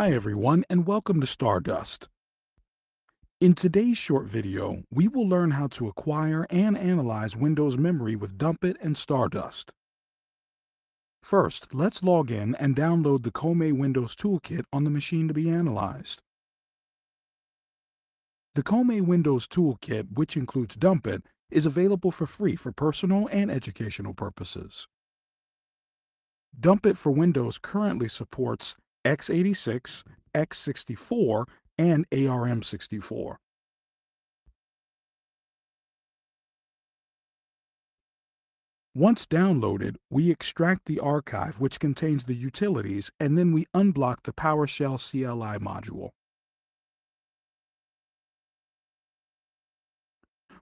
Hi everyone and welcome to Stardust. In today's short video, we will learn how to acquire and analyze Windows memory with DumpIt and Stardust. First, let's log in and download the Comae Windows Toolkit on the machine to be analyzed. The Comae Windows Toolkit, which includes DumpIt, is available for free for personal and educational purposes. DumpIt for Windows currently supports x86, x64, and ARM64. Once downloaded, we extract the archive which contains the utilities and then we unblock the PowerShell CLI module.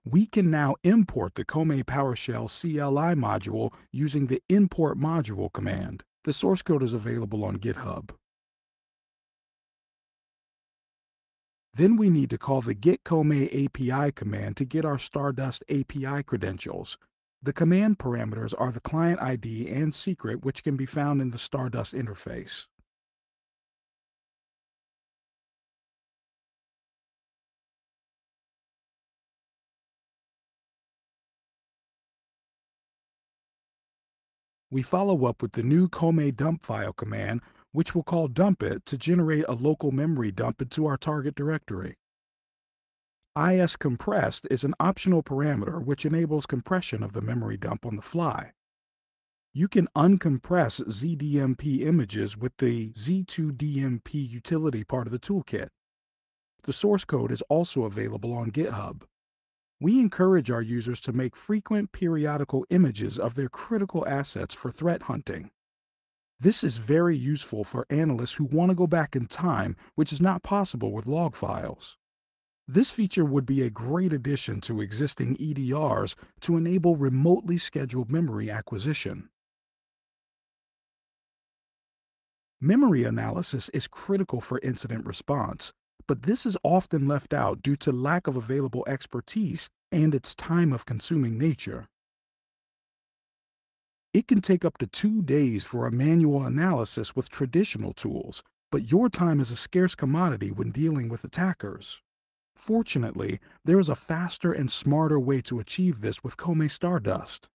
We can now import the Comae PowerShell CLI module using the import module command. The source code is available on GitHub. Then we need to call the Get Comae API command to get our Stardust API credentials. The command parameters are the client ID and secret, which can be found in the Stardust interface. We follow up with the new Comae dump file command, which we'll call DumpIt to generate a local memory dump into our target directory. ISCompressed is an optional parameter which enables compression of the memory dump on the fly. You can uncompress ZDMP images with the Z2DMP utility part of the toolkit. The source code is also available on GitHub. We encourage our users to make frequent periodical images of their critical assets for threat hunting. This is very useful for analysts who want to go back in time, which is not possible with log files. This feature would be a great addition to existing EDRs to enable remotely scheduled memory acquisition. Memory analysis is critical for incident response, but this is often left out due to lack of available expertise and its time-consuming nature. It can take up to 2 days for a manual analysis with traditional tools, but your time is a scarce commodity when dealing with attackers. Fortunately, there is a faster and smarter way to achieve this with Comae Stardust.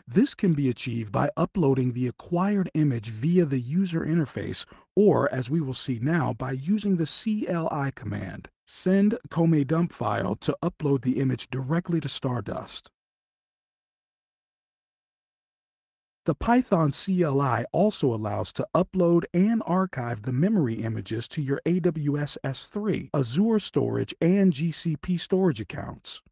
This can be achieved by uploading the acquired image via the user interface, or as we will see now, by using the CLI command, send Comae dump file to upload the image directly to Stardust. The Python CLI also allows to upload and archive the memory images to your AWS S3, Azure Storage, and GCP storage accounts.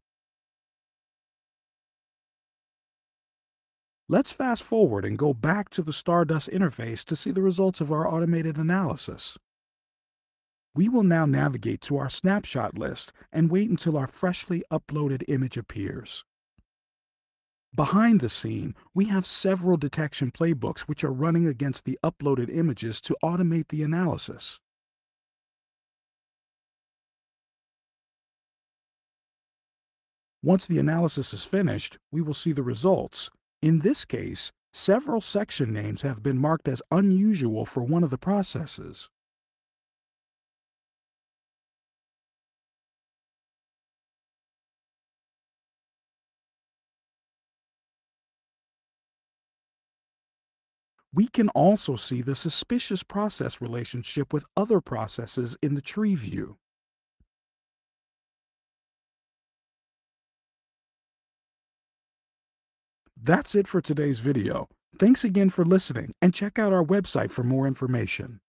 Let's fast forward and go back to the Stardust interface to see the results of our automated analysis. We will now navigate to our snapshot list and wait until our freshly uploaded image appears. Behind the scene, we have several detection playbooks which are running against the uploaded images to automate the analysis. Once the analysis is finished, we will see the results. In this case, several section names have been marked as unusual for one of the processes. We can also see the suspicious process relationship with other processes in the tree view. That's it for today's video. Thanks again for listening, and check out our website for more information.